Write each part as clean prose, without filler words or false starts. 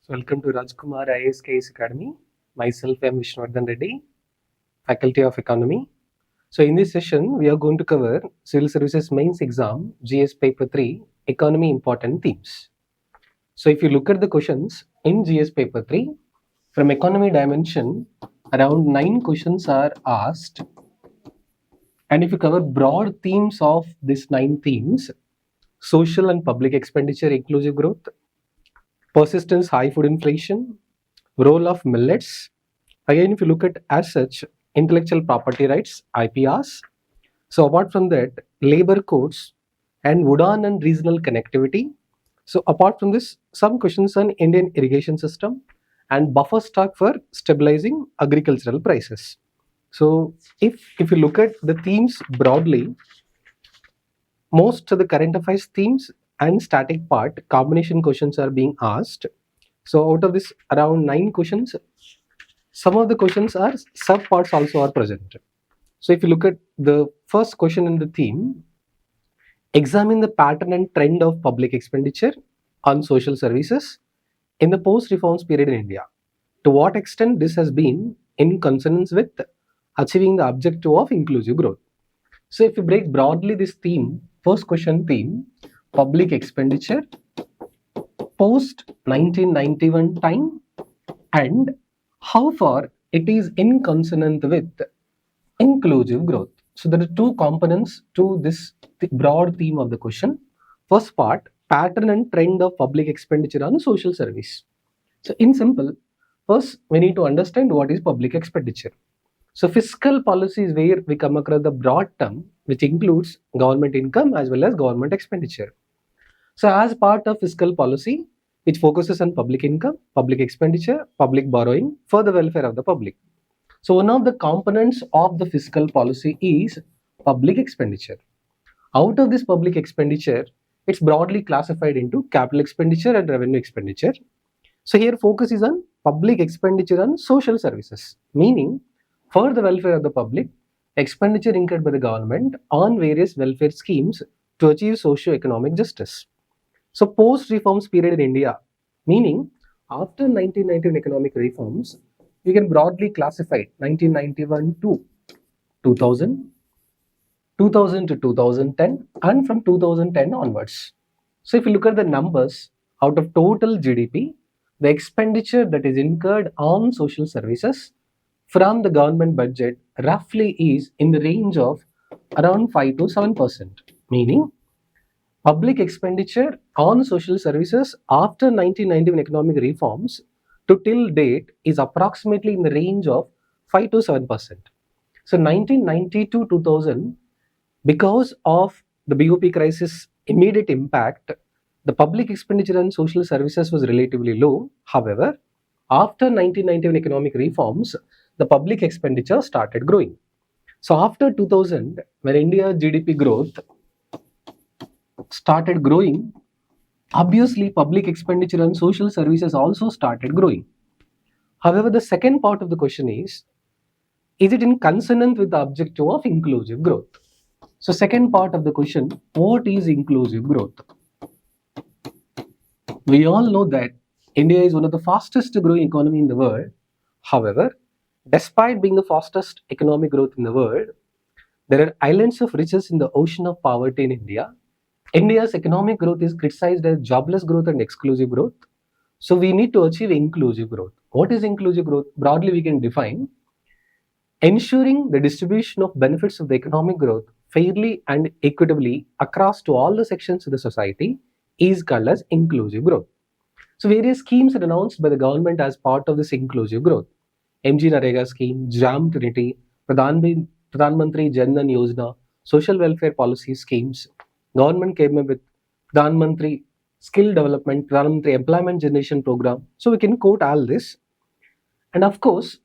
So welcome to Rajkumar IAS KAS Academy. Myself, M.Vishnuvardhan Reddy, Faculty of Economy. So in this session, we are going to cover Civil Services Mains Exam, GS Paper 3, Economy Important Themes. So if you look at the questions in GS Paper 3, from economy dimension, around 9 questions are asked. And if you cover broad themes of these 9 themes, social and public expenditure inclusive growth, persistence high food inflation, role of millets. Again, if you look at as such, intellectual property rights, IPRs. So apart from that, labor codes and wooden and regional connectivity. So apart from this, some questions on Indian irrigation system and buffer stock for stabilizing agricultural prices. So if you look at the themes broadly, most of the current affairs themes and static part combination questions are being asked. So out of this around 9 questions, some of the questions are sub parts also are present. So if you look at the first question in the theme, examine the pattern and trend of public expenditure on social services in the post reforms period in India. To what extent this has been in consonance with achieving the objective of inclusive growth. So if you break broadly this theme, first question theme, public expenditure post 1991 time and how far it is in consonant with inclusive growth. So there are two components to this broad theme of the question. First part, pattern and trend of public expenditure on social service. So in simple, first we need to understand what is public expenditure. So fiscal policy is where we come across the broad term which includes government income as well as government expenditure. So as part of fiscal policy, which focuses on public income, public expenditure, public borrowing for the welfare of the public. So one of the components of the fiscal policy is public expenditure. Out of this public expenditure, it's broadly classified into capital expenditure and revenue expenditure. So here focus is on public expenditure on social services, meaning for the welfare of the public, expenditure incurred by the government on various welfare schemes to achieve socio-economic justice. So post-reforms period in India, meaning after 1991 economic reforms, you can broadly classify 1991 to 2000, 2000 to 2010, and from 2010 onwards. So if you look at the numbers, out of total GDP, the expenditure that is incurred on social services from the government budget roughly is in the range of around 5 to 7%, meaning public expenditure on social services after 1991 economic reforms to till date is approximately in the range of 5 to 7%. So 1990 to 2000, because of the BOP crisis immediate impact, the public expenditure on social services was relatively low. However, after 1991 economic reforms, the public expenditure started growing. So after 2000, when India's GDP growth started growing, obviously public expenditure on social services also started growing. However, the second part of the question is it in consonant with the objective of inclusive growth? So second part of the question, what is inclusive growth? We all know that India is one of the fastest growing economy in the world. However, despite being the fastest economic growth in the world, there are islands of riches in the ocean of poverty in India. India's economic growth is criticized as jobless growth and exclusive growth. So we need to achieve inclusive growth. What is inclusive growth? Broadly, we can define ensuring the distribution of benefits of the economic growth fairly and equitably across to all the sections of the society is called as inclusive growth. So various schemes are announced by the government as part of this inclusive growth. MG Narega scheme, JAM Trinity, Pradhan Mantri Jan Dhan Yojana, social welfare policy schemes. Government came up with Pradhan Mantri Skill Development, Pradhan Mantri Employment Generation Program. So we can quote all this. And of course,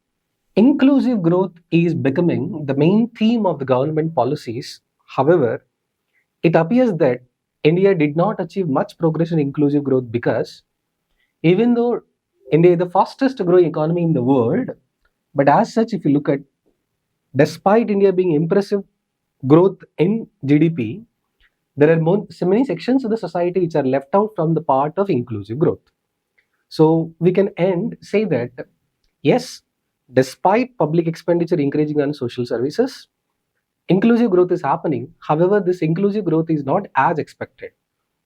inclusive growth is becoming the main theme of the government policies. However, it appears that India did not achieve much progress in inclusive growth because even though India is the fastest growing economy in the world, but as such, if you look at, despite India being impressive growth in GDP, there are so many sections of the society which are left out from the part of inclusive growth. So we can say that yes, despite public expenditure increasing on social services, inclusive growth is happening. However, this inclusive growth is not as expected.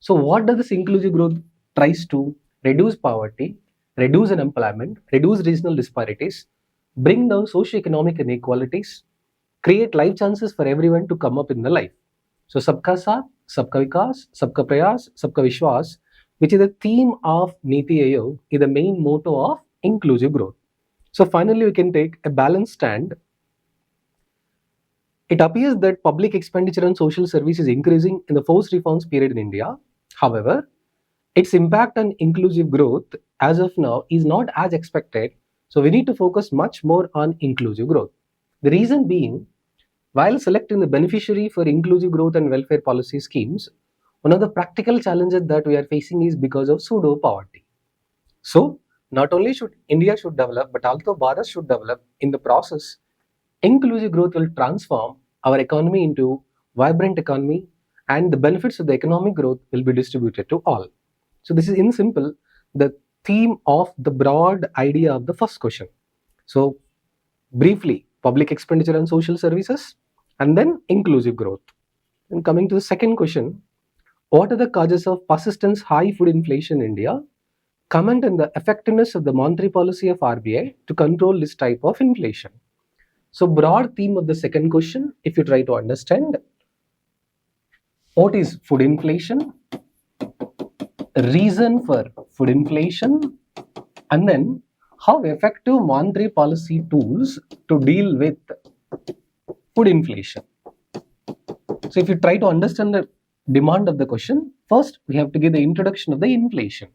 So what does this inclusive growth tries to? Reduce poverty, reduce unemployment, reduce regional disparities, bring down socio-economic inequalities, create life chances for everyone to come up in the life. So Sabka Saath, Sabka Vikas, Sabka Prayas, Sabka Vishwas, which is the theme of Niti Aayog, is the main motto of inclusive growth. So finally, we can take a balanced stand. It appears that public expenditure on social service is increasing in the post reforms period in India. However, its impact on inclusive growth as of now is not as expected. So we need to focus much more on inclusive growth. The reason being, while selecting the beneficiary for inclusive growth and welfare policy schemes, one of the practical challenges that we are facing is because of pseudo poverty. So not only should India should develop, but also Bharat should develop. In the process, inclusive growth will transform our economy into vibrant economy, and the benefits of the economic growth will be distributed to all. So this is in simple the theme of the broad idea of the first question. So briefly, public expenditure on social services and then inclusive growth. And coming to the second question, what are the causes of persistent high food inflation in India? Comment on the effectiveness of the monetary policy of RBI to control this type of inflation. So broad theme of the second question, if you try to understand what is food inflation, reason for food inflation, and then how effective monetary policy tools to deal with food inflation. So if you try to understand the demand of the question, first we have to give the introduction of the inflation.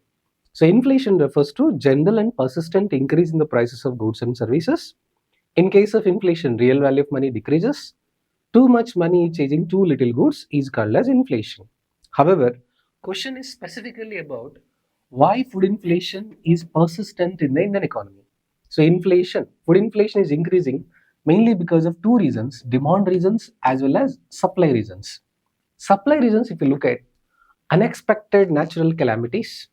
So inflation refers to general and persistent increase in the prices of goods and services. In case of inflation, real value of money decreases. Too much money chasing too little goods is called as inflation. However, question is specifically about why food inflation is persistent in the Indian economy. So food inflation is increasing mainly because of two reasons, demand reasons as well as supply reasons. Supply reasons, if you look at unexpected natural calamities.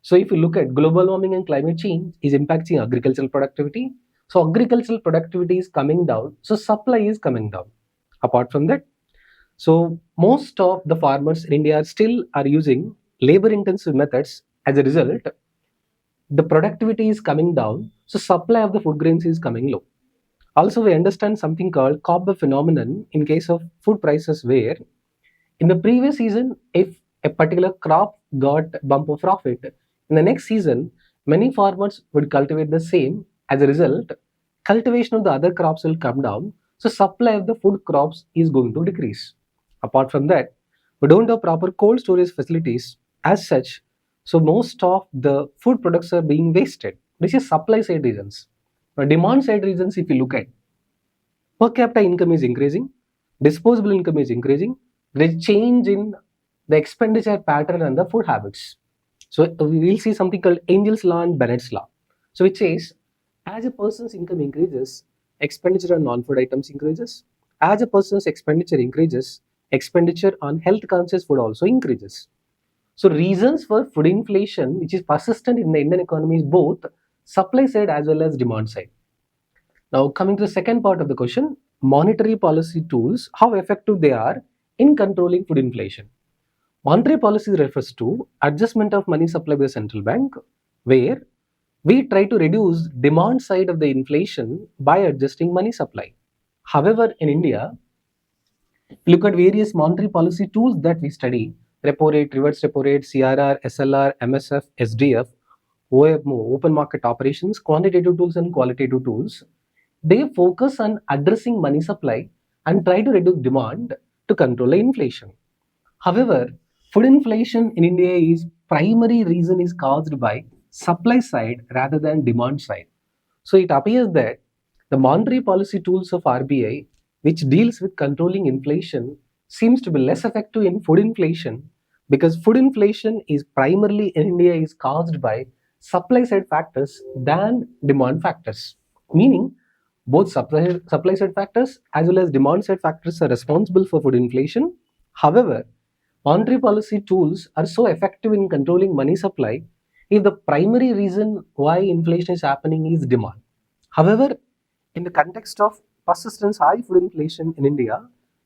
So if you look at global warming and climate change is impacting agricultural productivity. So agricultural productivity is coming down. So supply is coming down. Apart from that, so most of the farmers in India still are using labor intensive methods. As a result, the productivity is coming down. So supply of the food grains is coming low. Also, we understand something called Cobb phenomenon in case of food prices, where in the previous season, if a particular crop got bump of profit, in the next season, many farmers would cultivate the same. As a result, cultivation of the other crops will come down. So supply of the food crops is going to decrease. Apart from that, we don't have proper cold storage facilities as such. So most of the food products are being wasted. This is supply side reasons. Now demand side reasons, if you look at, per capita income is increasing, disposable income is increasing, there is change in the expenditure pattern and the food habits. So we will see something called Angel's Law and Bennett's Law. So which says, as a person's income increases, expenditure on non-food items increases. As a person's expenditure increases, expenditure on health conscious food also increases. So reasons for food inflation, which is persistent in the Indian economy, is both supply side as well as demand side. Now coming to the second part of the question, monetary policy tools, how effective they are in controlling food inflation. Monetary policy refers to adjustment of money supply by the central bank, where we try to reduce demand side of the inflation by adjusting money supply. However, in India, look at various monetary policy tools that we study: repo rate, reverse repo rate, CRR, SLR, MSF, SDF, OMO, open market operations, quantitative tools and qualitative tools. They focus on addressing money supply and try to reduce demand to control the inflation. However, food inflation in India is primary reason is caused by supply side rather than demand side. So it appears that the monetary policy tools of RBI, which deals with controlling inflation, seems to be less effective in food inflation, because food inflation is primarily in India is caused by supply side factors than demand factors. Meaning, both supply side factors as well as demand side factors are responsible for food inflation. However, monetary policy tools are so effective in controlling money supply if the primary reason why inflation is happening is demand. However, in the context of persistent high food inflation in India,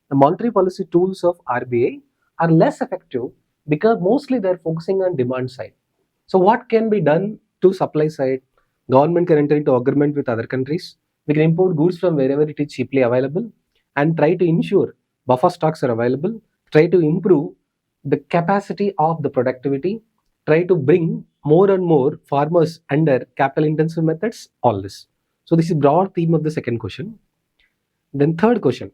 the monetary policy tools of RBI are less effective because mostly they're focusing on demand side. So what can be done to supply side? Government can enter into agreement with other countries. We can import goods from wherever it is cheaply available and try to ensure buffer stocks are available, try to improve the capacity of the productivity, try to bring more and more farmers under capital intensive methods, all this. So this is broad theme of the second question. Then third question,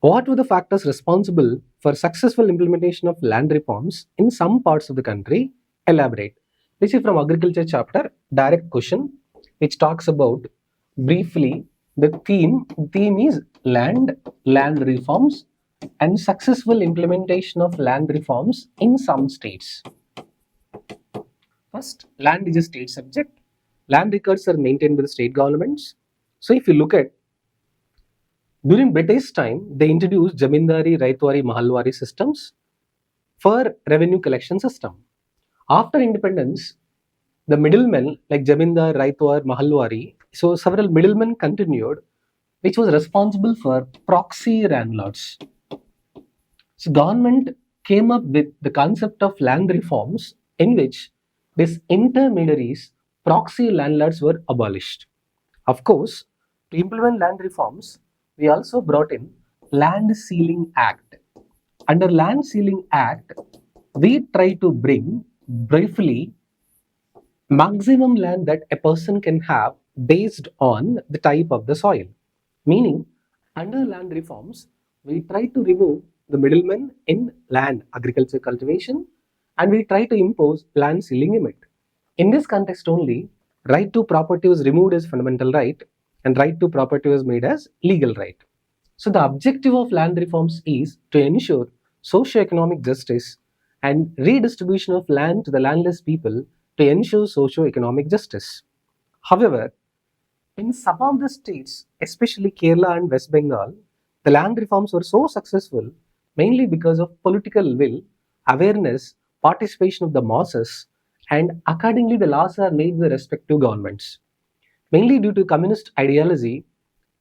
what were the factors responsible for successful implementation of land reforms in some parts of the country? Elaborate. This is from agriculture chapter, direct question, which talks about briefly the theme. Theme is land reforms, and successful implementation of land reforms in some states. First, land is a state subject. Land records are maintained by the state governments. So if you look at during British time, they introduced Jamindari, Raitwari, Mahalwari systems for revenue collection system. After independence, the middlemen like Jamindar, Raitwar, Mahalwari, so several middlemen continued, which was responsible for proxy landlords. So government came up with the concept of land reforms in which these intermediaries, proxy landlords were abolished. Of course, to implement land reforms, we also brought in Land Ceiling Act. Under Land Ceiling Act, we try to bring briefly maximum land that a person can have based on the type of the soil. Meaning, under land reforms, we try to remove the middlemen in land agriculture cultivation and we try to impose land ceiling limit. In this context only, right to property was removed as fundamental right and right to property was made as legal right. So the objective of land reforms is to ensure socio-economic justice and redistribution of land to the landless people to ensure socio-economic justice. However, in some of the states, especially Kerala and West Bengal, the land reforms were so successful mainly because of political will, awareness, participation of the masses, and accordingly the laws are made by the respective governments. Mainly due to communist ideology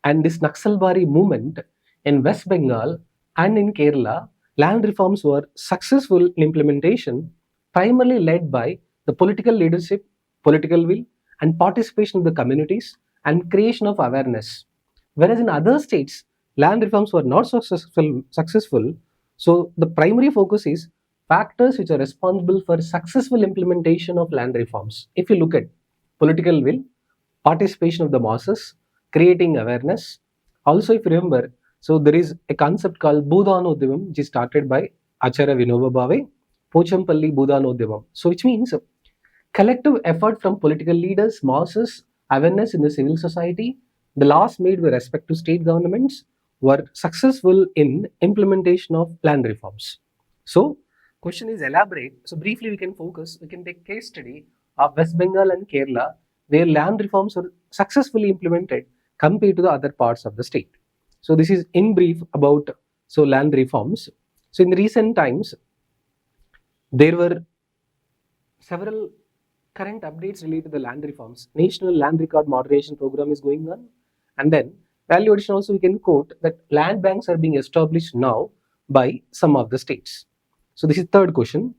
and this Naxalbari movement in West Bengal and in Kerala, land reforms were successful in implementation, primarily led by the political leadership, political will, and participation of the communities and creation of awareness. Whereas in other states, land reforms were not so successful. So the primary focus is factors which are responsible for successful implementation of land reforms. If you look at political will, participation of the masses, creating awareness. Also, if you remember, so there is a concept called Bhudanodhyamam, which is started by Acharya Vinoba Bhave, Pochampalli Bhudanodhyamam. So which means collective effort from political leaders, masses, awareness in the civil society, the laws made with respect to state governments were successful in implementation of land reforms. So, question is elaborate. So briefly we can focus, we can take case study of West Bengal and Kerala where land reforms were successfully implemented compared to the other parts of the state. So this is in brief about land reforms. So in the recent times, there were several current updates related to the land reforms. National Land Record Modernization Program is going on, and then value addition also we can quote that land banks are being established now by some of the states. So this is third question.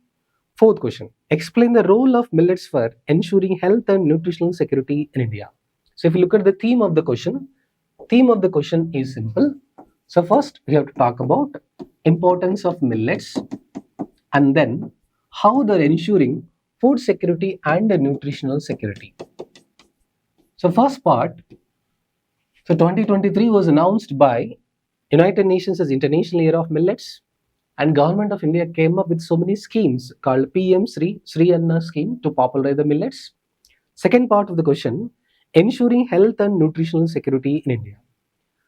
Fourth question, explain the role of millets for ensuring health and nutritional security in India. So if you look at the theme of the question is simple. So first we have to talk about importance of millets and then how they're ensuring food security and nutritional security. So first part, so 2023 was announced by United Nations as International Year of Millets. And Government of India came up with so many schemes called PM Sri Anna scheme to popularize the millets. Second part of the question, ensuring health and nutritional security in India.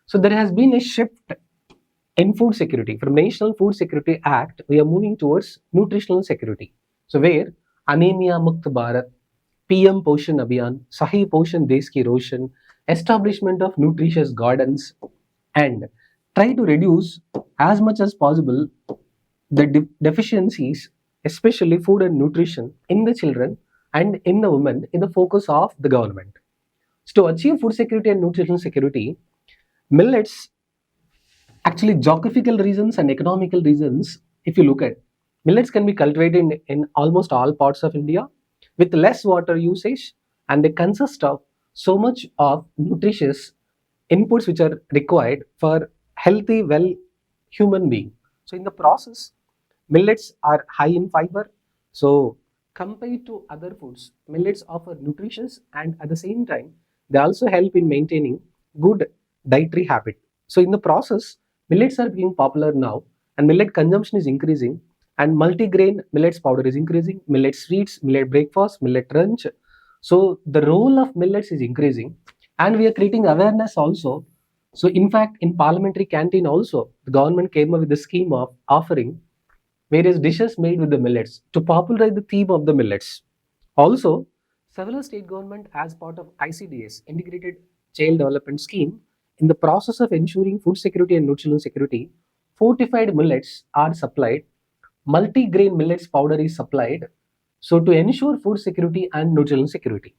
So there has been a shift in food security. From National Food Security Act, we are moving towards nutritional security. So where Anemia Mukt Bharat, PM Poshan Abhiyan, Sahi Poshan Desh Ki Roshan, establishment of nutritious gardens, and try to reduce as much as possible the deficiencies, especially food and nutrition in the children and in the women in the focus of the government. So to achieve food security and nutritional security, millets, actually geographical reasons and economical reasons, if you look at, millets can be cultivated in almost all parts of India with less water usage, and they consist of so much of nutritious inputs which are required for healthy, well human being. So in the process, millets are high in fiber. So compared to other foods, millets offer nutritious, and at the same time, they also help in maintaining good dietary habit. So in the process, millets are being popular now, and millet consumption is increasing, and multigrain millets powder is increasing, millet sweets, millet breakfast, millet lunch. So the role of millets is increasing, and we are creating awareness also. So in fact, in parliamentary canteen also, the government came up with the scheme of offering various dishes made with the millets to popularize the theme of the millets. Also, several state government as part of ICDS, Integrated Child Development Scheme, in the process of ensuring food security and nutritional security, fortified millets are supplied, multi-grain millets powder is supplied, so to ensure food security and nutritional security.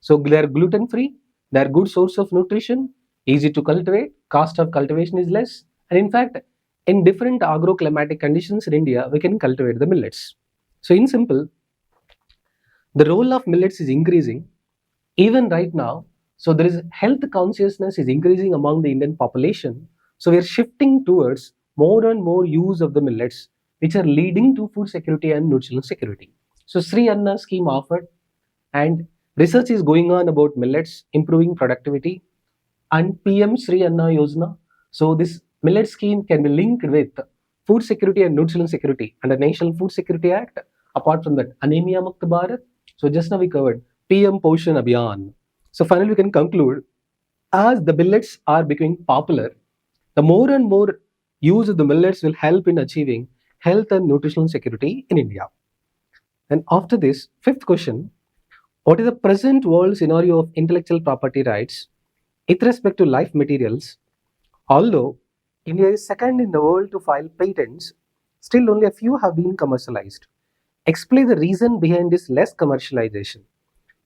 So they are gluten free, they are good source of nutrition, easy to cultivate, cost of cultivation is less, and in fact, in different agroclimatic conditions in India, we can cultivate the millets. So in simple, the role of millets is increasing even right now. So there is health consciousness is increasing among the Indian population. So we are shifting towards more and more use of the millets, which are leading to food security and nutritional security. So Sri Anna scheme offered, and research is going on about millets improving productivity, and PM Sri Anna Yojana. So this millet scheme can be linked with food security and nutritional security under National Food Security Act. Apart from that, Anemia Mukt Bharat. So just now we covered PM Poshan Abhiyan. So finally we can conclude, as the millets are becoming popular, the more and more use of the millets will help in achieving health and nutritional security in India. And after this, fifth question, what is the present world scenario of intellectual property rights with respect to life materials? Although India is second in the world to file patents, still only a few have been commercialized. Explain the reason behind this less commercialization.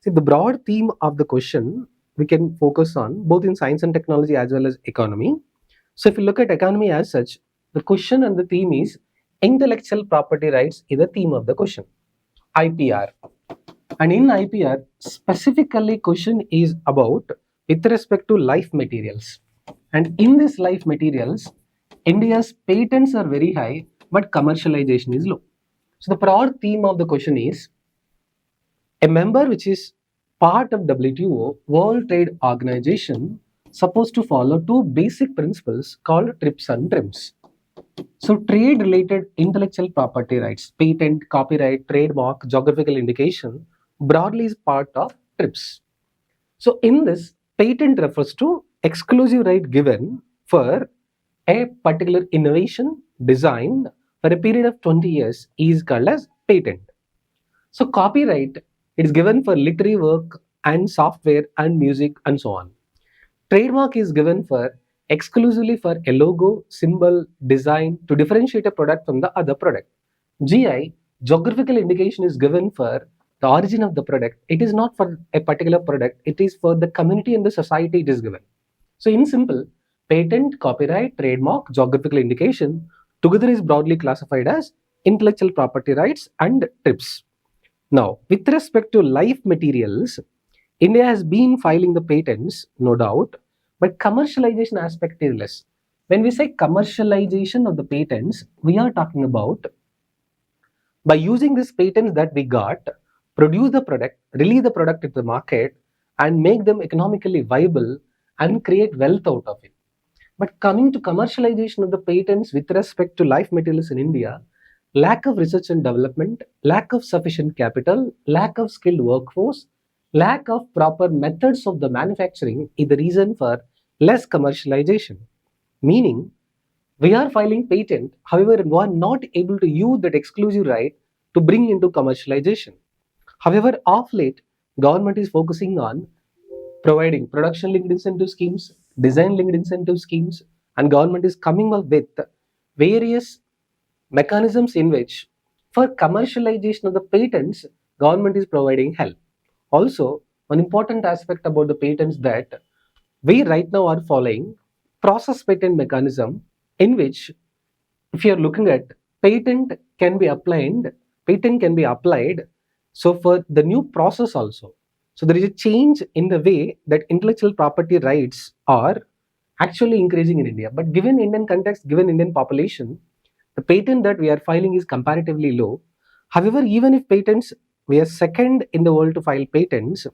See, the broad theme of the question we can focus on both in science and technology as well as economy. So if you look at economy as such, the question and the theme is intellectual property rights is the theme of the question. IPR. And in IPR, specifically question is about with respect to life materials. And in this life materials, India's patents are very high, but commercialization is low. So the broad theme of the question is a member which is part of WTO, World Trade Organization, supposed to follow two basic principles called TRIPS and TRIMS. So trade related intellectual property rights, patent, copyright, trademark, geographical indication, broadly is part of TRIPS. So in this, patent refers to exclusive right given for a particular innovation design for a period of 20 years is called as patent. So copyright, it is given for literary work and software and music and so on. Trademark is given for exclusively for a logo, symbol, design to differentiate a product from the other product. GI, geographical indication, is given for the origin of the product. It is not for a particular product, it is for the community and the society it is given. So in simple, patent, copyright, trademark, geographical indication together is broadly classified as intellectual property rights and TRIPS. Now, with respect to life materials, India has been filing the patents, no doubt, but commercialization aspect is less. When we say commercialization of the patents, we are talking about by using these patents that we got, produce the product, release the product to the market, and make them economically viable and create wealth out of it. But coming to commercialization of the patents with respect to life materials in India, lack of research and development, lack of sufficient capital, lack of skilled workforce, lack of proper methods of the manufacturing is the reason for less commercialization. Meaning, we are filing patent, however, we are not able to use that exclusive right to bring into commercialization. However, of late, government is focusing on providing production linked incentive schemes, design linked incentive schemes, and government is coming up with various mechanisms in which for commercialization of the patents, government is providing help. Also, one important aspect about the patents that we right now are following process patent mechanism, in which if you are looking at patent can be applied, patent can be applied so for the new process also. So there is a change in the way that intellectual property rights are actually increasing in India. But given Indian context, given Indian population, the patent that we are filing is comparatively low. However, even if patents, we are second in the world to file patents,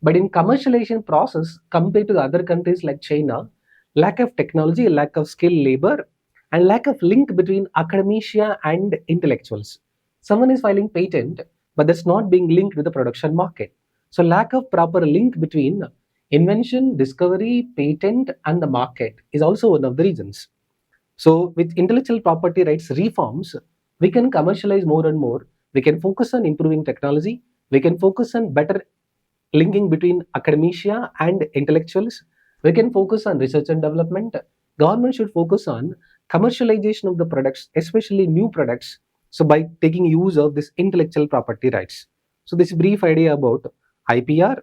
but in commercialization process compared to the other countries like China, lack of technology, lack of skilled labor, and lack of link between academia and intellectuals. Someone is filing patent, but that's not being linked with the production market. So lack of proper link between invention, discovery, patent, and the market is also one of the reasons. So with intellectual property rights reforms, we can commercialize more and more. We can focus on improving technology. We can focus on better linking between academia and intellectuals. We can focus on research and development. Government should focus on commercialization of the products, especially new products. So by taking use of this intellectual property rights. So this brief idea about IPR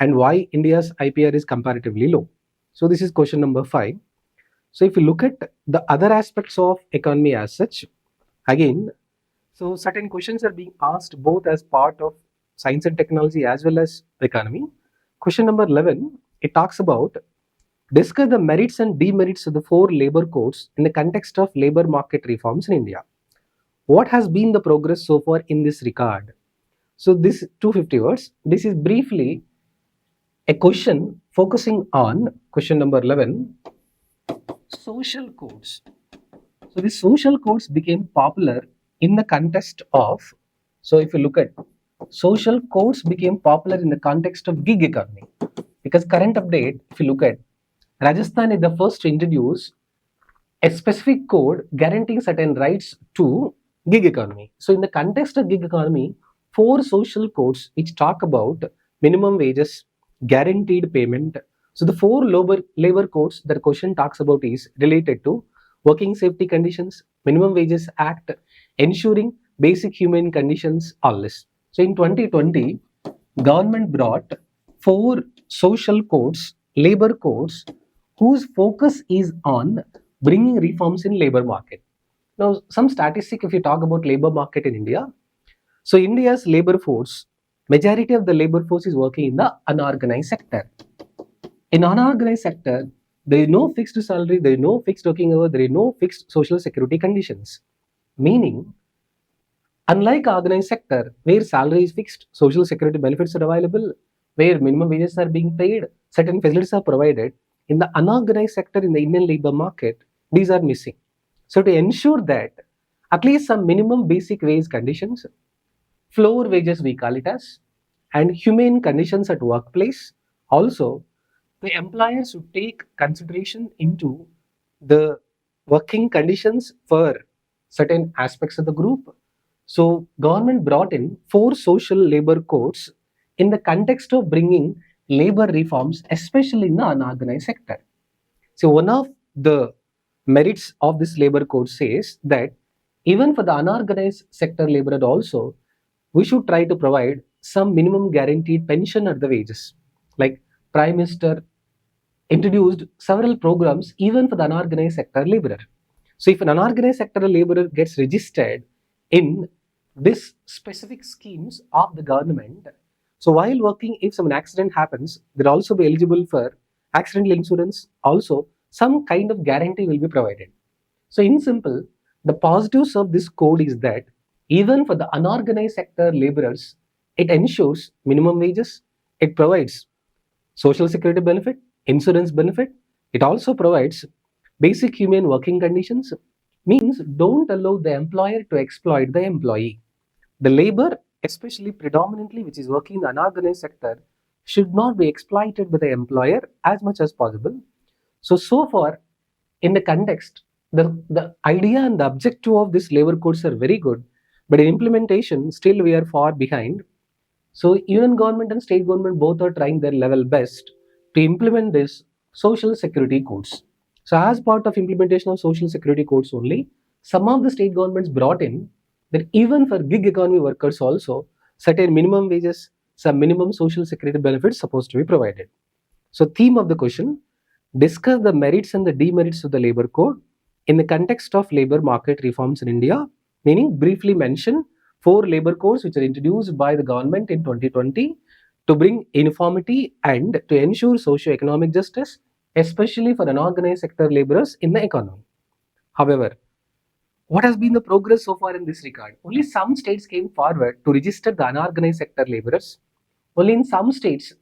and why India's IPR is comparatively low. So this is question number 5. So if you look at the other aspects of economy as such, again, so certain questions are being asked both as part of science and technology as well as economy. Question number 11, it talks about discuss the merits and demerits of the 4 labor codes in the context of labor market reforms in India. What has been the progress so far in this regard? So this 250 words, this is briefly a question focusing on question number 11, social codes. So the social codes became popular in the context of, so if you look at social codes became popular in the context of gig economy, because current update, if you look at Rajasthan is the first to introduce a specific code guaranteeing certain rights to gig economy. So in the context of gig economy, 4 social codes which talk about minimum wages, guaranteed payment. So the 4 labor codes that the question talks about is related to working safety conditions, minimum wages act, ensuring basic human conditions, all this. So in 2020, government brought 4 social codes, labor codes, whose focus is on bringing reforms in labor market. Now, some statistic if you talk about labor market in India. So India's labor force, majority of the labor force is working in the unorganized sector. In unorganized sector, there is no fixed salary, there is no fixed working hour, there is no fixed social security conditions. Meaning, unlike organized sector, where salary is fixed, social security benefits are available, where minimum wages are being paid, certain facilities are provided, in the unorganized sector in the Indian labor market, these are missing. So to ensure that at least some minimum basic wage conditions, floor wages we call it as, and humane conditions at workplace, also the employer should take consideration into the working conditions for certain aspects of the group. So government brought in 4 social labor codes in the context of bringing labor reforms, especially in the unorganized sector. So one of the merits of this labor code says that even for the unorganized sector laborer also, we should try to provide some minimum guaranteed pension at the wages. Like Prime Minister introduced several programs even for the unorganized sector laborer. So if an unorganized sector laborer gets registered in this specific schemes of the government, so while working, if some accident happens, they'll also be eligible for accidental insurance. Also, some kind of guarantee will be provided. So in simple, the positives of this code is that even for the unorganized sector laborers, it ensures minimum wages, it provides social security benefit, insurance benefit, it also provides basic human working conditions, means don't allow the employer to exploit the employee. The labor, especially predominantly which is working in the unorganized sector, should not be exploited by the employer as much as possible. So far, in the context, the idea and the objective of this labor codes are very good, but in implementation, still we are far behind. So union government and state government both are trying their level best to implement this social security codes. So as part of implementation of social security codes only, some of the state governments brought in that even for gig economy workers also, certain minimum wages, some minimum social security benefits supposed to be provided. So theme of the question, discuss the merits and the demerits of the labor code in the context of labor market reforms in India, meaning briefly mention 4 labor codes which are introduced by the government in 2020 to bring uniformity and to ensure socio-economic justice, especially for unorganized sector laborers in the economy. However, what has been the progress so far in this regard? Only some states came forward to register the unorganized sector laborers. Only in some states,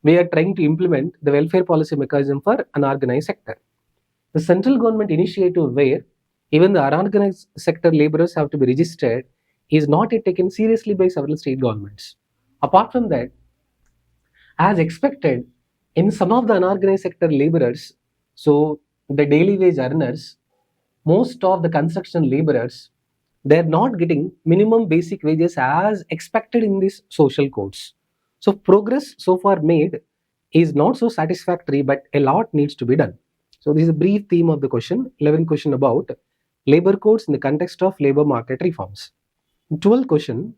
we are trying to implement the welfare policy mechanism for unorganized sector. The central government initiative where even the unorganized sector laborers have to be registered is not yet taken seriously by several state governments. Apart from that, as expected, in some of the unorganized sector laborers, so the daily wage earners, most of the construction laborers, they're not getting minimum basic wages as expected in these social codes. So progress so far made is not so satisfactory, but a lot needs to be done. So this is a brief theme of the question. 11th question about labor codes in the context of labor market reforms. 12th question,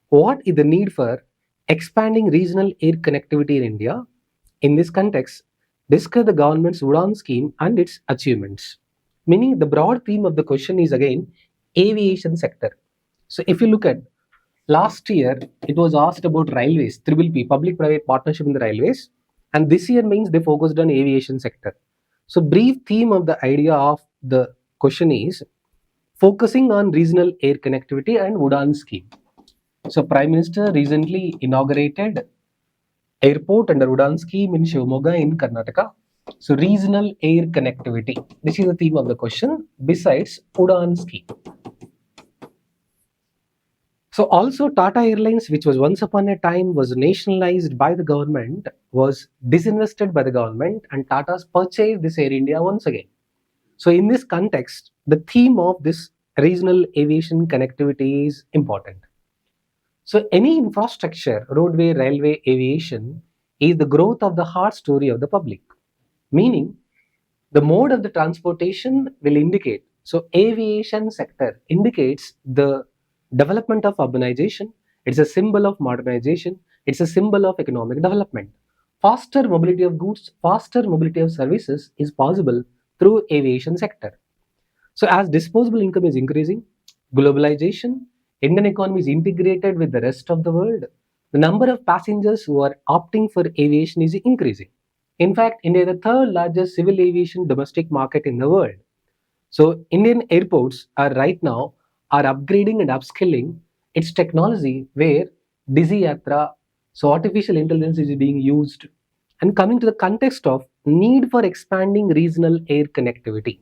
what is the need for expanding regional air connectivity in India? In this context, discuss the government's UDAN scheme and its achievements. Meaning, the broad theme of the question is again aviation sector. So, if you look at last year, it was asked about railways, triple P, public-private partnership in the railways, and this year means they focused on aviation sector. So, brief theme of the idea of the question is focusing on regional air connectivity and UDAN scheme. So, Prime Minister recently inaugurated airport under UDAN scheme in Shivamogga in Karnataka. So, regional air connectivity. This is the theme of the question besides UDAN scheme. So, also Tata Airlines, which was once upon a time was nationalized by the government, was disinvested by the government, and Tata's purchased this Air India once again. So, in this context, the theme of this regional aviation connectivity is important. So any infrastructure, roadway, railway, aviation is the growth of the heart story of the public. Meaning, the mode of the transportation will indicate. So aviation sector indicates the development of urbanization. It's a symbol of modernization. It's a symbol of economic development. Faster mobility of goods, faster mobility of services is possible through aviation sector. So as disposable income is increasing, globalization, Indian economy is integrated with the rest of the world. The number of passengers who are opting for aviation is increasing. In fact, India is the third largest civil aviation domestic market in the world. So Indian airports are right now are upgrading and upskilling its technology where Dizzy Yatra, so artificial intelligence is being used. And coming to the context of need for expanding regional air connectivity.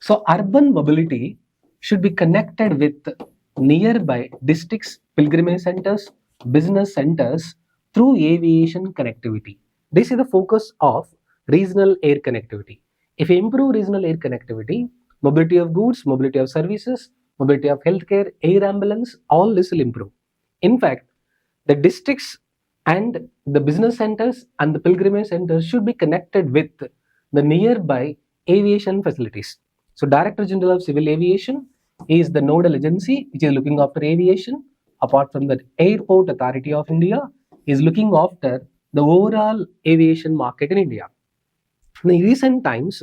So urban mobility should be connected with nearby districts, pilgrimage centers, business centers through aviation connectivity. This is the focus of regional air connectivity. If you improve regional air connectivity, mobility of goods, mobility of services, mobility of healthcare, air ambulance, all this will improve. In fact, the districts and the business centers and the pilgrimage centers should be connected with the nearby aviation facilities. So, Director General of Civil Aviation is the nodal agency which is looking after aviation. Apart from the Airport Authority of India is looking after the overall aviation market in India. In recent times,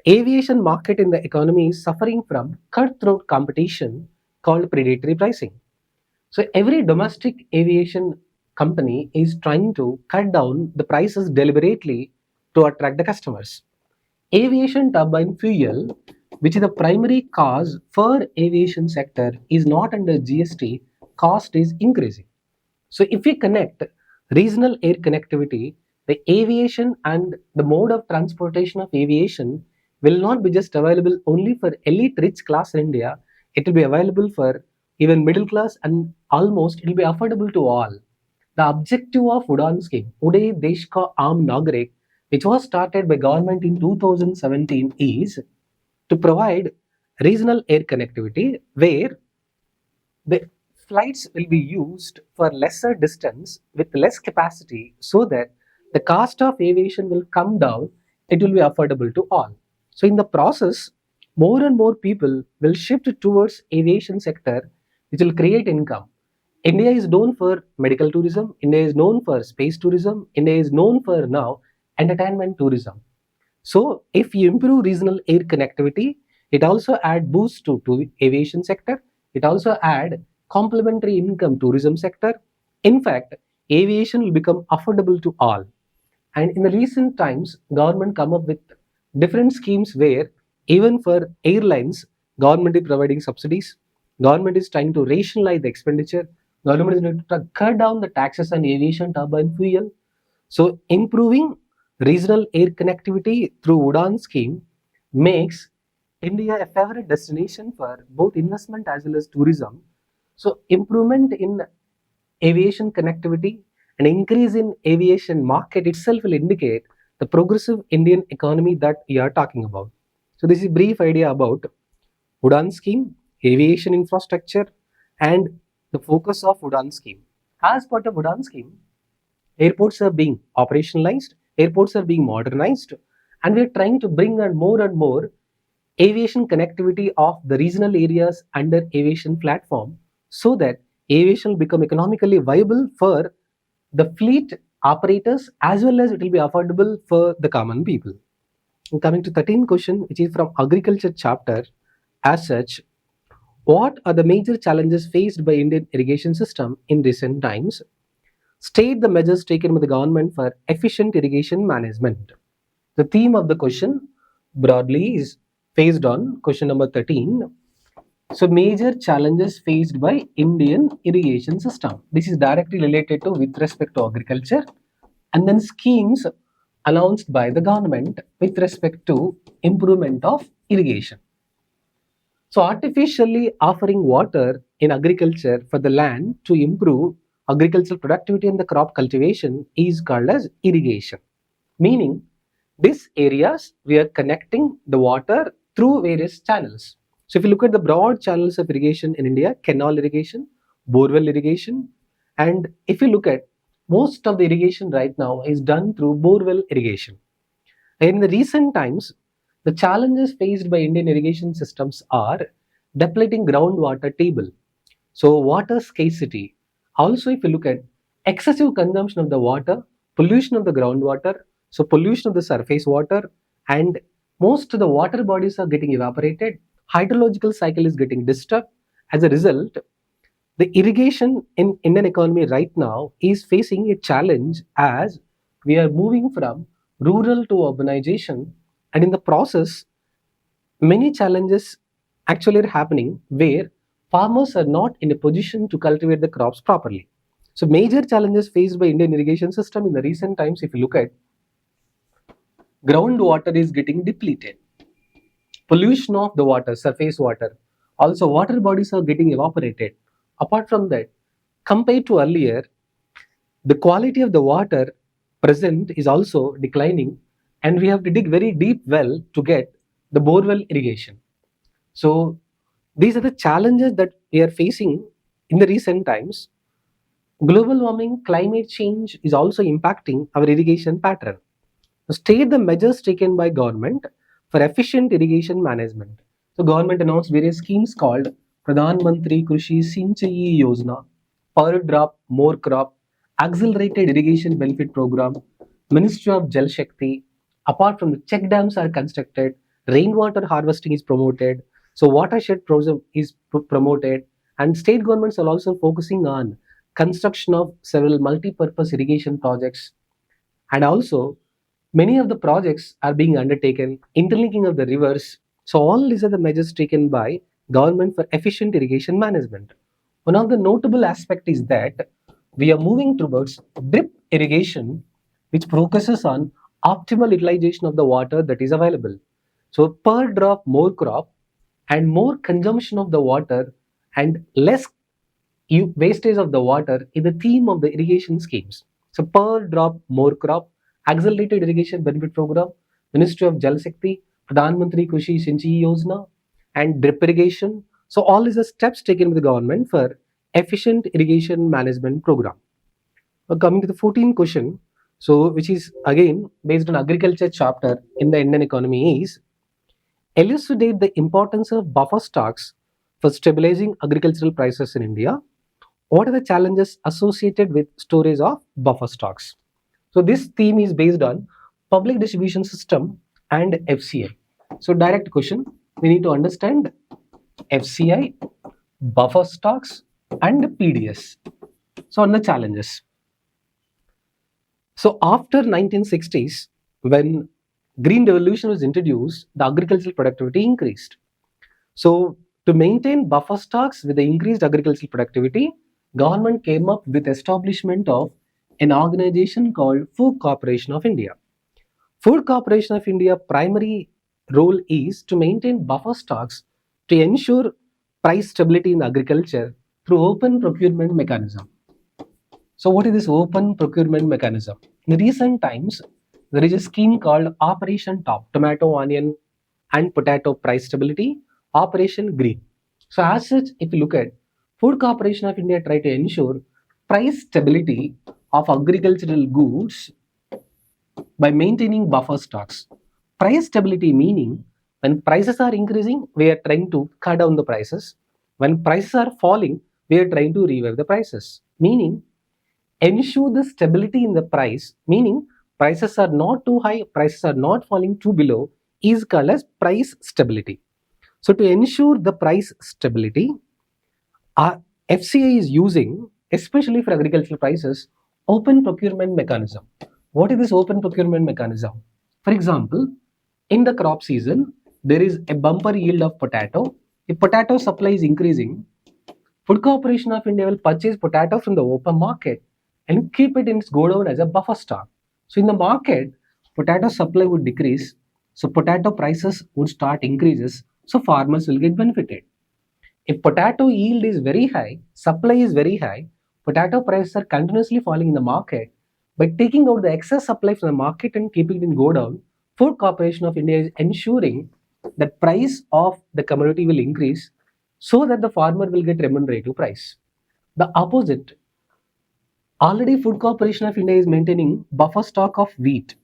aviation market in the economy is suffering from cutthroat competition called predatory pricing. So every domestic aviation company is trying to cut down the prices deliberately to attract the customers. Aviation turbine fuel, which is the primary cause for aviation sector, is not under GS3, cost is increasing. So if we connect regional air connectivity, the aviation and the mode of transportation of aviation will not be just available only for elite rich class in India, it will be available for even middle class and almost it will be affordable to all. The objective of UDAN scheme, Uday Desh Ka Aam Nagrik, which was started by government in 2017 is to provide regional air connectivity where the flights will be used for lesser distance with less capacity so that the cost of aviation will come down, it will be affordable to all. So in the process, more and more people will shift towards aviation sector which will create income. India is known for medical tourism, India is known for space tourism, India is known for now entertainment tourism. So if you improve regional air connectivity, it also add boost to aviation sector. It also add complementary income tourism sector. In fact, aviation will become affordable to all. And in the recent times, government come up with different schemes where even for airlines, government is providing subsidies. Government is trying to rationalize the expenditure. Government is trying to cut down the taxes on aviation turbine fuel. So improving regional air connectivity through UDAN scheme makes India a favorite destination for both investment as well as tourism. So improvement in aviation connectivity and increase in aviation market itself will indicate the progressive Indian economy that we are talking about. So this is a brief idea about UDAN scheme, aviation infrastructure, and the focus of UDAN scheme. As part of UDAN scheme, airports are being operationalized, airports are being modernized, and we are trying to bring on more and more aviation connectivity of the regional areas under aviation platform so that aviation will become economically viable for the fleet operators as well as it will be affordable for the common people. And coming to 13th question, which is from agriculture chapter, as such, what are the major challenges faced by Indian irrigation system in recent times? State the measures taken by the government for efficient irrigation management. The theme of the question broadly is based on question number 13. So major challenges faced by Indian irrigation system. This is directly related to with respect to agriculture, and then schemes announced by the government with respect to improvement of irrigation. So artificially offering water in agriculture for the land to improve agricultural productivity and the crop cultivation is called as irrigation. Meaning, these areas we are connecting the water through various channels. So if you look at the broad channels of irrigation in India, canal irrigation, borewell irrigation, and if you look at most of the irrigation right now is done through borewell irrigation. And in the recent times, the challenges faced by Indian irrigation systems are depleting groundwater table. So water scarcity. Also, if you look at excessive consumption of the water, pollution of the groundwater, so pollution of the surface water, and most of the water bodies are getting evaporated. Hydrological cycle is getting disturbed. As a result, the irrigation in Indian economy right now is facing a challenge as we are moving from rural to urbanization, and in the process, many challenges actually are happening where farmers are not in a position to cultivate the crops properly. So major challenges faced by Indian irrigation system in the recent times, if you look at, groundwater is getting depleted, pollution of the water, surface water, also water bodies are getting evaporated. Apart from that, compared to earlier, the quality of the water present is also declining, and we have to dig very deep well to get the borewell irrigation. So these are the challenges that we are facing in the recent times. Global warming, climate change is also impacting our irrigation pattern. State the measures taken by government for efficient irrigation management. So government announced various schemes called Pradhan Mantri Krishi Sinchayi Yojana, Per Drop More Crop, Accelerated Irrigation Benefit Program, Ministry of Jal Shakti. Apart from the check dams are constructed, rainwater harvesting is promoted, so watershed program is promoted, and state governments are also focusing on construction of several multi-purpose irrigation projects, and also many of the projects are being undertaken, interlinking of the rivers. So all these are the measures taken by government for efficient irrigation management. One of the notable aspect is that we are moving towards drip irrigation, which focuses on optimal utilization of the water that is available. So per drop more crop and more consumption of the water and less wastage of the water is the theme of the irrigation schemes. So per drop more crop, accelerated irrigation benefit program, Ministry of Jal Shakti, Pradhan Mantri Krishi Sinchayi Yojana, and drip irrigation. So all these are steps taken by the government for efficient irrigation management program. Now coming to the 14th question, so which is again based on agriculture chapter in the Indian economy is elucidate the importance of buffer stocks for stabilizing agricultural prices in India. what are the challenges associated with storage of buffer stocks? So this theme is based on public distribution system and FCI. So direct question, we need to understand FCI, buffer stocks and PDS. So on the challenges. So after 1960s, when green revolution was introduced, the agricultural productivity increased. So to maintain buffer stocks with the increased agricultural productivity, government came up with establishment of an organization called Food Corporation of India. Food Corporation of India primary role is to maintain buffer stocks to ensure price stability in agriculture through open procurement mechanism. So what is this open procurement mechanism? In recent times, there is a scheme called Operation Top, tomato, onion and potato price stability, Operation Green. So as such, if you look at Food Corporation of India try to ensure price stability of agricultural goods by maintaining buffer stocks. Price stability meaning when prices are increasing, we are trying to cut down the prices. When prices are falling, we are trying to revive the prices. Meaning, ensure the stability in the price, meaning prices are not too high, prices are not falling too below, is called as price stability. So to ensure the price stability, our FCI is using, especially for agricultural prices, open procurement mechanism. What is this open procurement mechanism? For example, in the crop season, there is a bumper yield of potato. If potato supply is increasing, Food Corporation of India will purchase potato from the open market and keep it in its godown as a buffer stock. So in the market, potato supply would decrease, so potato prices would start increases, so farmers will get benefited. If potato yield is very high, supply is very high, potato prices are continuously falling in the market. By taking out the excess supply from the market and keeping it in godown, Food Corporation of India is ensuring that price of the commodity will increase so that the farmer will get remunerative price. The opposite, already Food Corporation of India is maintaining buffer stock of wheat.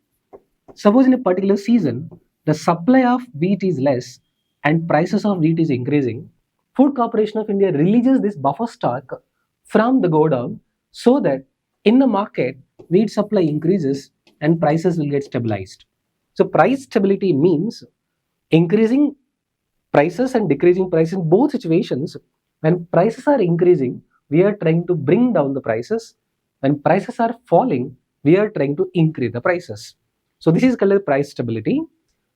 Suppose in a particular season, the supply of wheat is less and prices of wheat is increasing, Food Corporation of India releases this buffer stock from the godown so that in the market, wheat supply increases and prices will get stabilized. So price stability means increasing prices and decreasing price in both situations. When prices are increasing, we are trying to bring down the prices. When prices are falling, we are trying to increase the prices. So this is called price stability.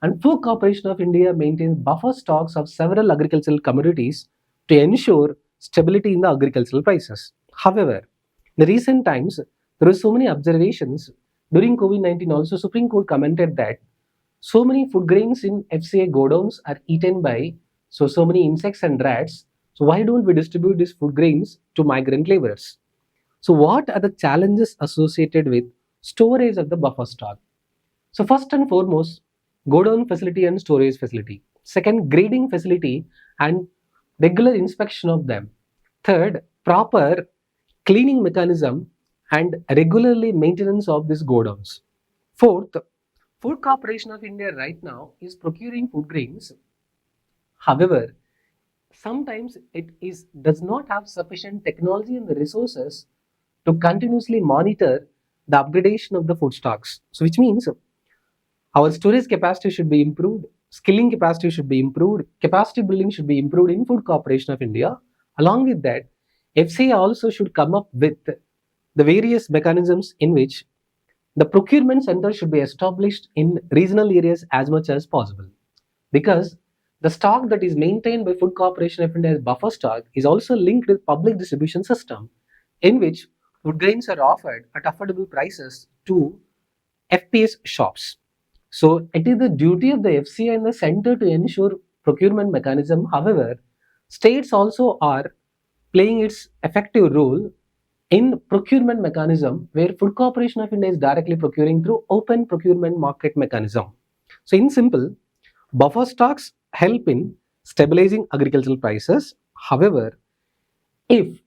And Food Corporation of India maintains buffer stocks of several agricultural commodities to ensure stability in the agricultural prices. However, in the recent times, there are so many observations. During COVID-19 also, Supreme Court commented that so many food grains in FCA godowns are eaten by so many insects and rats. So why don't we distribute these food grains to migrant laborers? So what are the challenges associated with storage of the buffer stock? So first and foremost, godown facility and storage facility. Second, grading facility and regular inspection of them. Third, proper cleaning mechanism and regularly maintenance of these godowns. Fourth, Food Corporation of India right now is procuring food grains. However, sometimes does not have sufficient technology and the resources to continuously monitor the upgradation of the food stocks. So which means our storage capacity should be improved, skilling capacity should be improved, capacity building should be improved in Food Corporation of India. Along with that, FCA also should come up with the various mechanisms in which the procurement center should be established in regional areas as much as possible. Because the stock that is maintained by Food Corporation of India as buffer stock is also linked with public distribution system in which food grains are offered at affordable prices to FPS shops. So it is the duty of the FCI and the center to ensure procurement mechanism. However, states also are playing its effective role in procurement mechanism where Food Corporation of India is directly procuring through open procurement market mechanism. So in simple, buffer stocks help in stabilizing agricultural prices. However, if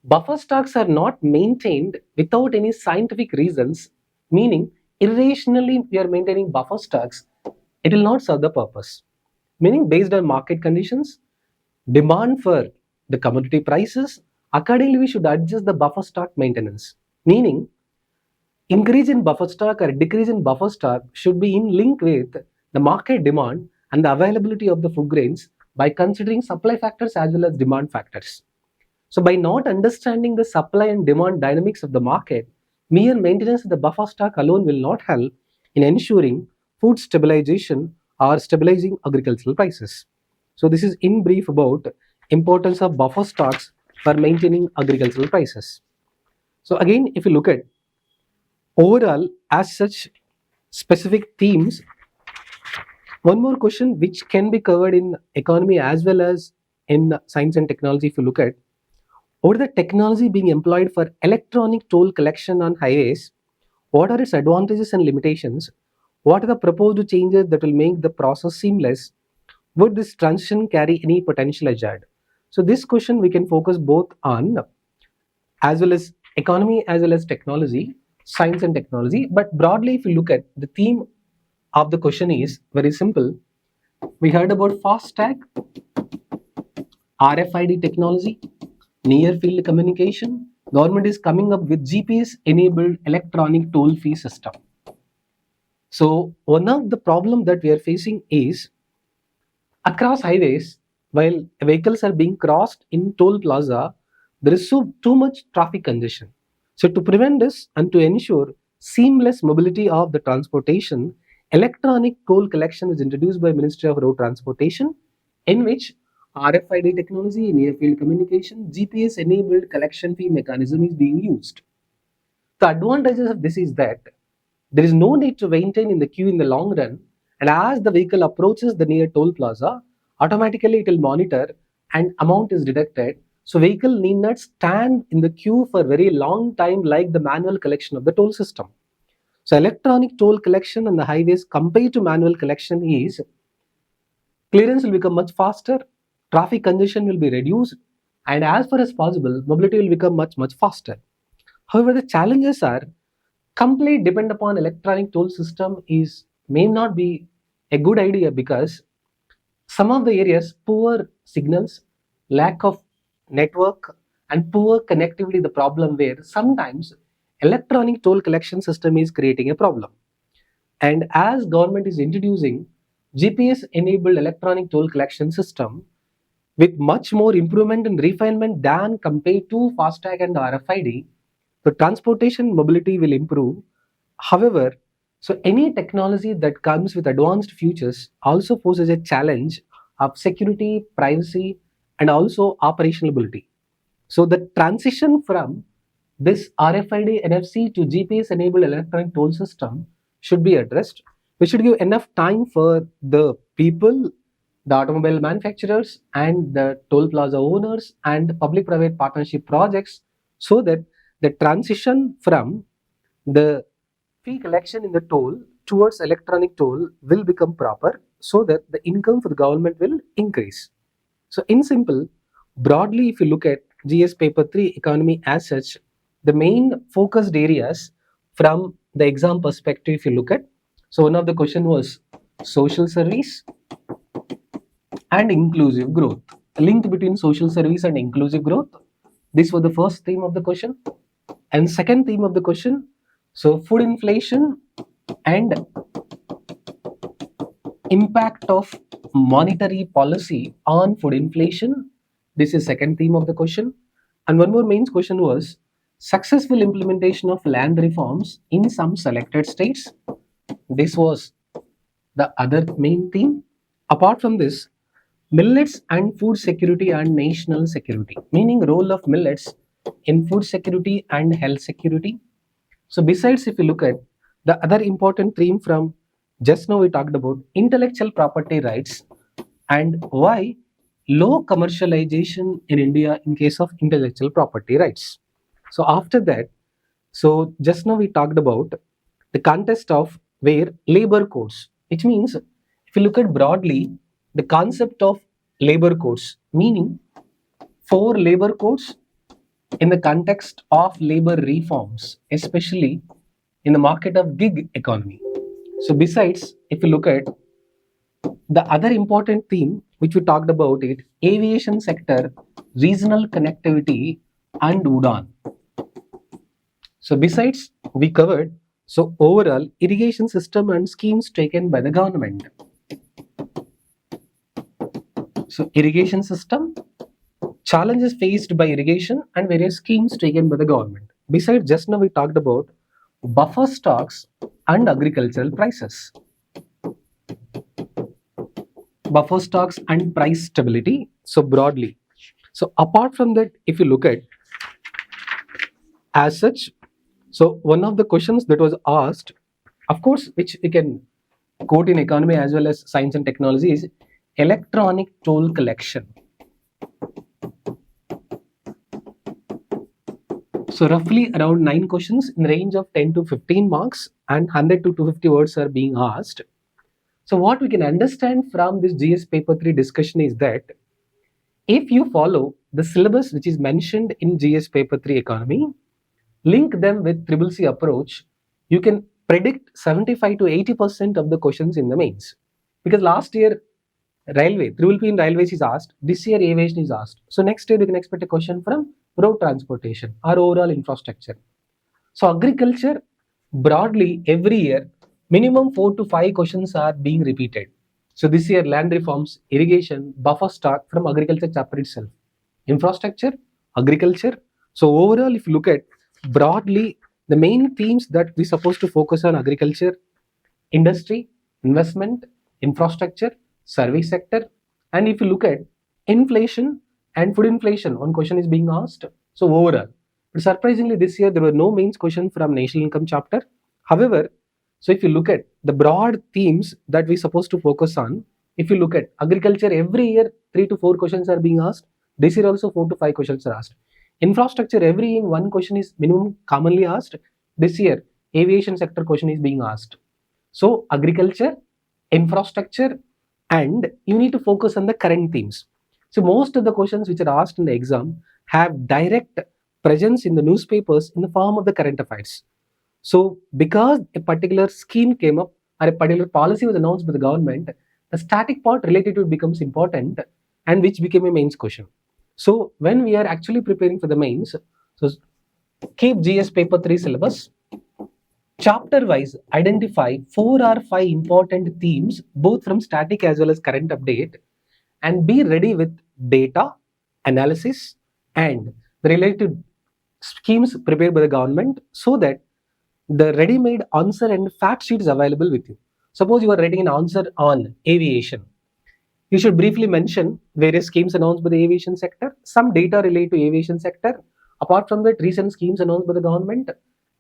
buffer stocks are not maintained without any scientific reasons, meaning irrationally we are maintaining buffer stocks, it will not serve the purpose. Meaning based on market conditions, demand for the commodity prices Accordingly, we should adjust the buffer stock maintenance, meaning increase in buffer stock or decrease in buffer stock should be in link with the market demand and the availability of the food grains by considering supply factors as well as demand factors. So by not understanding the supply and demand dynamics of the market, mere maintenance of the buffer stock alone will not help in ensuring food stabilization or stabilizing agricultural prices. So this is in brief about importance of buffer stocks for maintaining agricultural prices. So again, if you look at overall as such specific themes, one more question which can be covered in economy as well as in science and technology, if you look at what are the technology being employed for electronic toll collection on highways, what are its advantages and limitations, what are the proposed changes that will make the process seamless, would this transition carry any potential hazard? So this question we can focus both on as well as economy as well as technology, science and technology. But broadly, if you look at the theme of the question is very simple. We heard about FASTag, RFID technology, near field communication. Government is coming up with GPS enabled electronic toll fee system. So one of the problem that we are facing is across highways, while vehicles are being crossed in toll plaza, there is too much traffic congestion. So to prevent this and to ensure seamless mobility of the transportation, electronic toll collection is introduced by Ministry of Road Transportation, in which RFID technology, near field communication, GPS enabled collection fee mechanism is being used. The advantages of this is that there is no need to maintain in the queue in the long run, and as the vehicle approaches the near toll plaza, automatically it will monitor and amount is deducted. So vehicle need not stand in the queue for very long time like the manual collection of the toll system. So electronic toll collection on the highways compared to manual collection is clearance will become much faster, traffic congestion will be reduced, and as far as possible, mobility will become much faster. However, the challenges are complete depend upon electronic toll system is may not be a good idea because some of the areas poor signals, lack of network, and poor connectivity the problem where sometimes electronic toll collection system is creating a problem. And as government is introducing GPS enabled electronic toll collection system with much more improvement and refinement than compared to FASTag and RFID, the transportation mobility will improve. However, so any technology that comes with advanced features also poses a challenge of security, privacy, and also operational ability. So the transition from this RFID NFC to GPS enabled electronic toll system should be addressed. We should give enough time for the people, the automobile manufacturers, and the toll plaza owners and public private partnership projects so that the transition from the fee collection in the toll towards electronic toll will become proper so that the income for the government will increase. So in simple, broadly if you look at GS paper 3 economy as such, the main focused areas from the exam perspective if you look at, so one of the question was social service and inclusive growth. A link between social service and inclusive growth. This was the first theme of the question. And second theme of the question, so food inflation and impact of monetary policy on food inflation. This is second theme of the question. And one more main question was successful implementation of land reforms in some selected states. This was the other main theme. Apart from this, millets and food security and national security, meaning role of millets in food security and health security. So besides, if you look at the other important theme from just now we talked about intellectual property rights and why low commercialization in India in case of intellectual property rights. So after that, so just now we talked about the context of where labor codes, which means if you look at broadly the concept of labor codes, meaning four labor codes in the context of labor reforms, especially in the market of gig economy. So besides, if you look at the other important theme which we talked about it, aviation sector, regional connectivity and Udaan. So besides, we covered, so overall irrigation system and schemes taken by the government. So irrigation system, challenges faced by irrigation and various schemes taken by the government. Besides, just now we talked about buffer stocks and agricultural prices. Buffer stocks and price stability. So broadly. So apart from that, if you look at as such, so one of the questions that was asked, of course, which we can quote in economy as well as science and technology, is electronic toll collection. So roughly around 9 questions in the range of 10 to 15 marks and 100 to 250 words are being asked. So what we can understand from this GS paper 3 discussion is that if you follow the syllabus which is mentioned in GS paper 3 economy, link them with CCC approach, you can predict 75 to 80% of the questions in the mains. Because last year railway, triple in railways is asked, this year aviation is asked. So next year you can expect a question from road transportation or overall infrastructure. So agriculture, broadly every year, minimum 4 to 5 questions are being repeated. So this year land reforms, irrigation, buffer stock from agriculture chapter itself. Infrastructure, agriculture. So overall, if you look at broadly, the main themes that we're supposed to focus on: agriculture, industry, investment, infrastructure, service sector. And if you look at inflation and food inflation, one question is being asked. So overall, but surprisingly this year there were no mains question from national income chapter. However, so if you look at the broad themes that we're supposed to focus on, if you look at agriculture, every year 3 to 4 questions are being asked. This year also 4 to 5 questions are asked. Infrastructure, every year one question is minimum commonly asked. This year aviation sector question is being asked. So agriculture, infrastructure, and you need to focus on the current themes. So most of the questions which are asked in the exam have direct presence in the newspapers in the form of the current affairs. So because a particular scheme came up or a particular policy was announced by the government, the static part related to it becomes important, and which became a mains question. So when we are actually preparing for the mains, so keep GS paper 3 syllabus, chapter wise identify 4 or 5 important themes both from static as well as current update, and be ready with data analysis and the related schemes prepared by the government, so that the ready-made answer and fact sheet is available with you. Suppose you are writing an answer on aviation, you should briefly mention various schemes announced by the aviation sector, some data related to aviation sector, apart from that recent schemes announced by the government,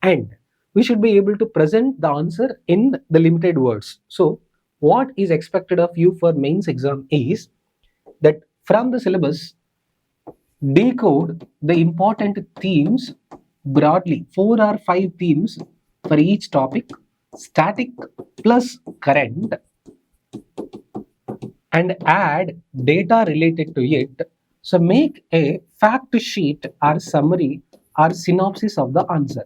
and we should be able to present the answer in the limited words. So what is expected of you for mains exam is that from the syllabus, decode the important themes broadly, 4 or 5 themes for each topic, static plus current, and add data related to it. So make a fact sheet or summary or synopsis of the answer.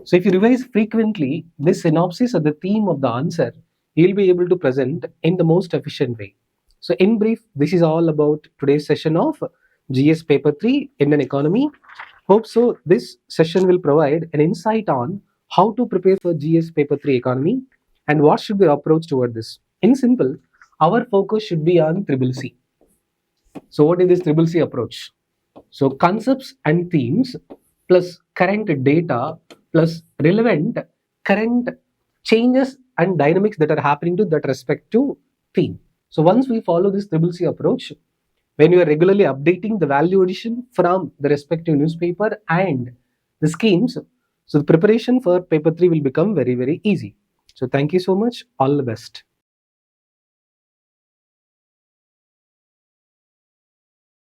So if you revise frequently this synopsis or the theme of the answer, you'll be able to present in the most efficient way. So in brief, this is all about today's session of GS paper 3 Indian economy. Hope so this session will provide an insight on how to prepare for GS paper 3 economy and what should be our approach toward this. In simple, our focus should be on CCC. So what is this CCC approach? So concepts and themes plus current data plus relevant current changes and dynamics that are happening to that respective theme. So once we follow this CCC approach, when you are regularly updating the value addition from the respective newspaper and the schemes, so the preparation for paper 3 will become very, very easy. So thank you so much. All the best.